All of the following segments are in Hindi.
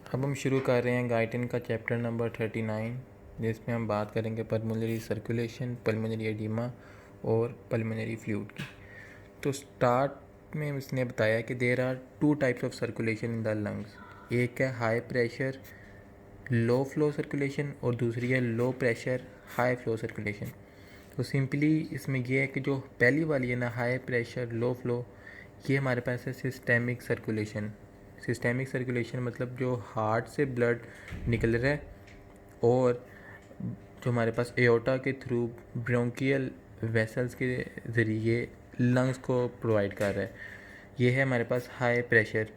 अब हम शुरू कर रहे हैं गाइटिन का चैप्टर नंबर 39, जिसमें हम बात करेंगे पल्मोनरी सर्कुलेशन, पल्मोनरी एडिमा और पल्मोनरी फ्लूइड की। तो स्टार्ट में इसने बताया कि there are two types of circulation in the lungs. एक है high pressure low flow circulation और दूसरी है low pressure high flow circulation. तो सिंपली इसमें यह है कि जो पहली वाली है ना, हाई प्रेशर लो फ्लो, ये हमारे पास है सिस्टेमिक सर्कुलेशन। सिस्टेमिक सर्कुलेशन मतलब जो हार्ट से ब्लड निकल रहा है और जो हमारे पास एओर्टा के थ्रू ब्रोंकियल वेसल्स के ज़रिए लंग्स को प्रोवाइड कर रहा है, ये है हमारे पास हाई प्रेशर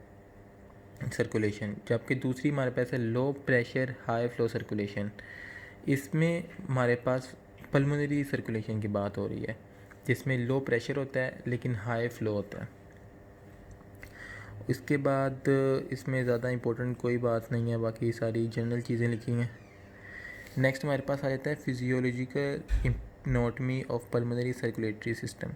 सर्कुलेशन। जबकि दूसरी हमारे पास है low pressure high flow circulation. इसमें हमारे पास पल्मोनरी सर्कुलेशन की बात हो रही है, जिसमें लो प्रेशर होता है लेकिन हाई फ्लो होता है। इसके बाद इसमें ज़्यादा इम्पोर्टेंट कोई बात नहीं है, बाकी सारी जनरल चीज़ें लिखी हैं। नेक्स्ट हमारे पास आ जाता है physiological anatomy of pulmonary circulatory system.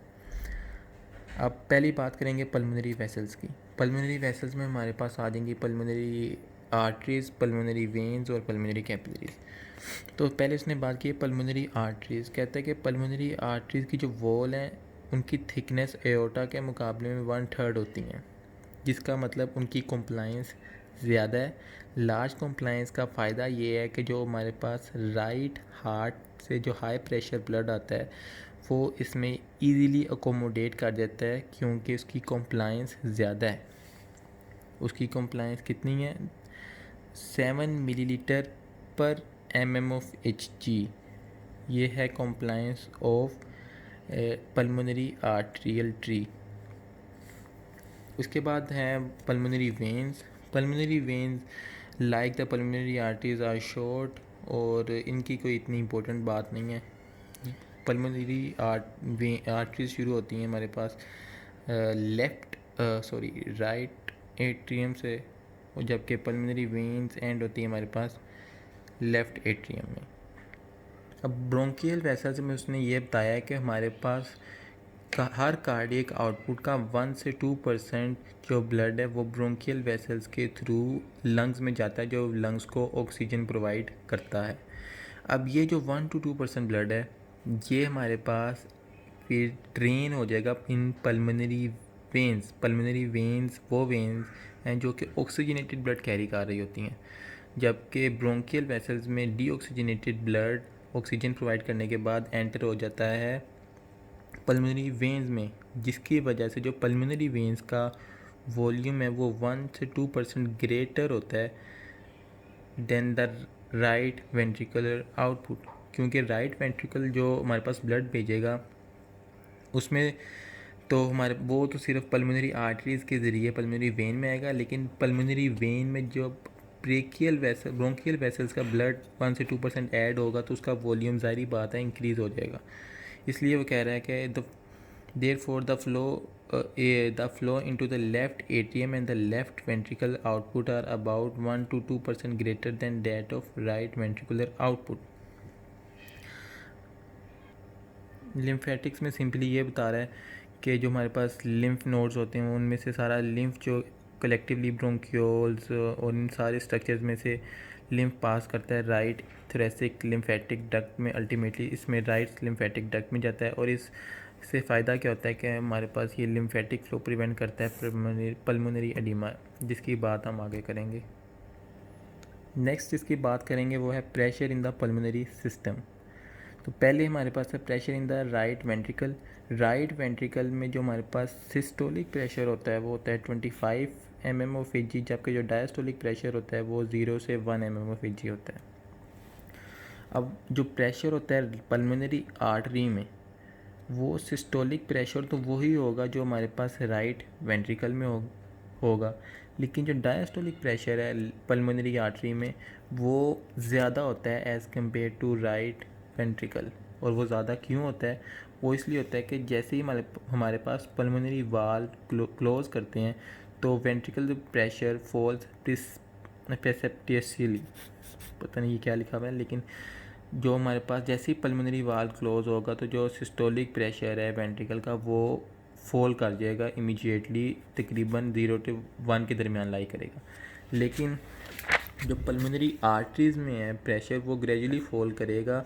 अब पहली बात करेंगे पल्मोनरी वेसल्स की। पल्मोनरी वेसल्स में हमारे पास आ जाएंगी पल्मोनरी आर्टरीज, पल्मोनरी वेन्स और पल्मोनरी कैपिलरीज। तो पहले उसने बात की है पल्मोनरी आर्टरीज। कहता है कि पल्मोनरी आर्टरीज की जो वॉल हैं उनकी थिकनेस एओर्टा के मुकाबले में 1/3 होती हैं, जिसका मतलब उनकी कॉम्प्लाइंस ज़्यादा है। लार्ज कॉम्प्लाइंस का फ़ायदा ये है कि जो हमारे पास राइट हार्ट से जो हाई प्रेशर ब्लड आता है वो इसमें इजीली अकोमोडेट कर देता है, क्योंकि उसकी कॉम्प्लाइंस ज़्यादा है। उसकी कॉम्प्लाइंस कितनी है? 7 मिलीलीटर पर mm ऑफ Hg। ये है compliance of pulmonary arterial tree. उसके बाद है pulmonary veins. Pulmonary veins like the pulmonary arteries are short, और इनकी कोई इतनी इम्पोर्टेंट बात नहीं है। पल्मोनरी आर्टरीज शुरू होती हैं हमारे पास राइट एट्रियम से, और जबकि पल्मोनरी वेन्स एंड होती है हमारे पास लेफ़्ट एट्रियम में। अब ब्रोंकियल वेसल्स में उसने ये बताया कि हमारे पास हर कार्डियक आउटपुट का 1 से 2% जो ब्लड है वो ब्रोंकियल वेसल्स के थ्रू लंग्स में जाता है, जो लंग्स को ऑक्सीजन प्रोवाइड करता है। अब ये जो 1 to 2% ब्लड है ये हमारे पास फिर ड्रेन हो जाएगा in pulmonary veins. Pulmonary veins वो वेन्स हैं जो कि ऑक्सीजनेटेड ब्लड कैरी कर रही होती हैं, जबकि ब्रोंकियल वेसल्स में डीऑक्सीजनेटेड ब्लड ऑक्सीजन प्रोवाइड करने के बाद एंटर हो जाता है पल्मोनरी वेन्स में, जिसकी वजह से जो पल्मोनरी वेन्स का वॉल्यूम है वो 1 से 2% ग्रेटर होता है than the right ventricular output. क्योंकि राइट वेंट्रिकल जो हमारे पास ब्लड भेजेगा उसमें तो हमारे वो तो सिर्फ पल्मोनरी आर्टरीज़ के ज़रिए पल्मोनरी वेन में आएगा, लेकिन पल्मोनरी वेन में जो ब्रोंकियल वेसल्स का ब्लड 1 से 2% ऐड होगा तो उसका वॉल्यूम ज़ाहिर बात है इंक्रीज़ हो जाएगा। इसलिए वो कह रहा है कि therefore the flow into the left atrium and the left ventricle output are about 1 to 2% greater than that of right ventricular output। Lymphatics में सिंपली ये बता रहा है कि जो हमारे पास लिम्फ नोड्स होते हैं उनमें से सारा लिम्फ जो कलेक्टिवली ब्रोंक्यूल्स और इन सारे स्ट्रक्चर्स में से लिम्फ पास करता है राइट थोरेसिक लिम्फेटिक डक्ट में। अल्टीमेटली इसमें राइट लिम्फेटिक डक्ट में जाता है, और इससे फ़ायदा क्या होता है कि हमारे पास ये लिम्फेटिक फ्लो प्रिवेंट करता है पल्मोनरी एडिमा, जिसकी बात हम आगे करेंगे। नेक्स्ट जिसकी बात करेंगे वो है pressure in the pulmonary system. तो पहले हमारे पास है pressure in the right ventricle. Right ventricle में जो हमारे पास सिस्टोलिक प्रेशर होता है वो होता है 25 mm ऑफ Hg, जबकि जो डायस्टोलिक प्रेशर होता है वो 0 से 1 mm ऑफ Hg होता है। अब जो प्रेशर होता है पल्मोनरी आर्टरी में वो सिस्टोलिक प्रेशर तो वही होगा जो हमारे पास राइट वेंट्रिकल में होगा, लेकिन जो डायस्टोलिक प्रेशर है पल्मोनरी आर्टरी में वो ज़्यादा होता है as compare to right ventricle. और वो ज़्यादा क्यों होता है? वो इसलिए होता है कि जैसे ही हमारे पास पल्मोनरी वाल्व क्लोज करते हैं तो वेंट्रिकल प्रेशर फॉल्स प्रेसेप्टियसली, पता नहीं ये क्या लिखा हुआ है, लेकिन जो हमारे पास जैसे ही पल्मोनरी वाल्व क्लोज होगा तो जो सिस्टोलिक प्रेशर है वेंट्रिकल का वो फॉल कर जाएगा इमीडिएटली, तकरीबन 0 से 1 के दरमियान लाई करेगा। लेकिन जो पल्मोनरी आर्टरीज़ में है प्रेशर वो ग्रेजुअली फॉल करेगा,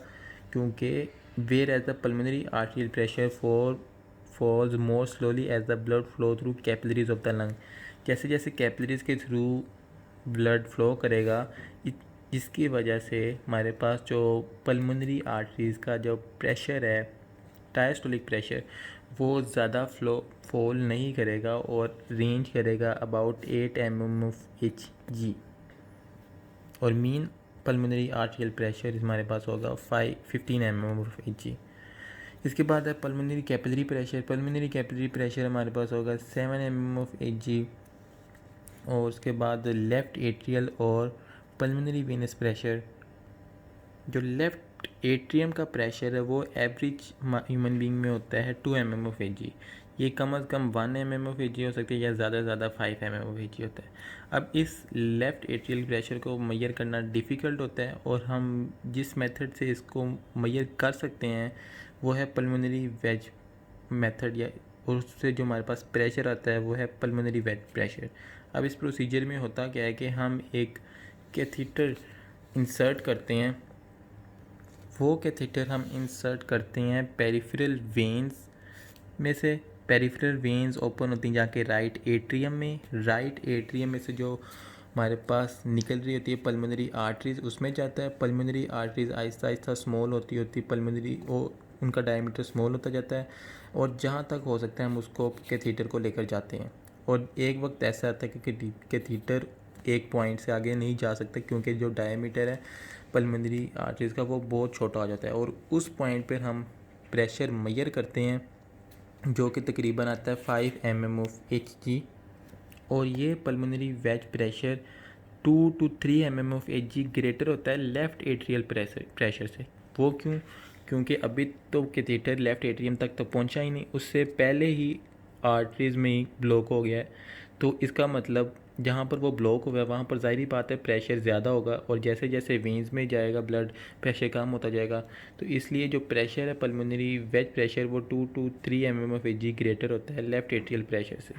क्योंकि whereas the pulmonary arterial pressure falls more slowly as the blood flow through capillaries of the lung. जैसे जैसे कैपिलरीज के थ्रू ब्लड फ्लो करेगा, जिसकी वजह से हमारे पास जो पल्मोनरी आर्टरीज़ का जो प्रेशर है, डायस्टोलिक प्रेशर, वो ज़्यादा फॉल नहीं करेगा और रेंज करेगा अबाउट 8 mmHg। और मीन पल्मोनरी आर्टरियल प्रेशर हमारे पास होगा 15 mmHg। इसके बाद है pulmonary capillary pressure. Pulmonary capillary pressure हमारे पास होगा 7 mmHg। और उसके बाद लेफ़्ट एट्रियल और पल्मोनरी वेनस प्रेशर। जो लेफ़्ट एट्रियम का प्रेशर है वो एवरेज ह्यूमन बीइंग में होता है 2 mmHg। ये कम से कम 1 mmHg हो सकती है या ज़्यादा से ज़्यादा 5 mmHg होता है। अब इस लेफ़्ट एट्रियल प्रेशर को मेजर करना डिफ़िकल्ट होता है, और हम जिस मेथड से इसको मेजर कर सकते हैं वो है पल्मोनरी वेज मेथड, या और उससे जो हमारे पास प्रेशर आता है वो है पल्मोनरी वेज प्रेशर। अब इस प्रोसीजर में होता क्या है कि हम एक कैथीटर इंसर्ट करते हैं। वो कैथीटर हम इंसर्ट करते हैं पेरिफेरल वेन्स में से। पेरिफेरल वेन्स ओपन होती हैं जाके राइट एट्रियम में। राइट एट्रियम में से जो हमारे पास निकल रही होती है पल्मोनरी आर्टरीज, उसमें जाता है। Pulmonary arteries Aahista Aahista small होती पल्मोनरी उनका डायमीटर स्मॉल होता जाता है, और जहाँ तक हो सकता है हम उसको कैथीटर को लेकर जाते हैं। और एक वक्त ऐसा आता है कि कैथीटर एक पॉइंट से आगे नहीं जा सकता, क्योंकि जो डायमीटर है पल्मोनरी आर्टरीज का वो बहुत छोटा हो जाता है, और उस पॉइंट पर हम प्रेशर मेजर करते हैं जो कि तकरीबन आता है 5 mmHg। और ये pulmonary wedge pressure 2 to 3 mmHg greater होता है लेफ़्ट एट्रियल प्रेशर से। वो क्यों? क्योंकि अभी तो कैथीटर लेफ़्ट एट्रियम तक तो पहुंचा ही नहीं, उससे पहले ही आर्टरीज़ में ही ब्लॉक हो गया है। तो इसका मतलब जहाँ पर वो ब्लॉक हुआ है वहाँ पर ज़ाहिर बात है प्रेशर ज़्यादा होगा, और जैसे जैसे वेंस में जाएगा ब्लड प्रेशर कम होता जाएगा। तो इसलिए जो प्रेशर है पल्मोनरी वेज प्रेशर वो 2 to 3 mmHg ग्रेटर होता है लेफ़्ट एट्रियल प्रेशर से।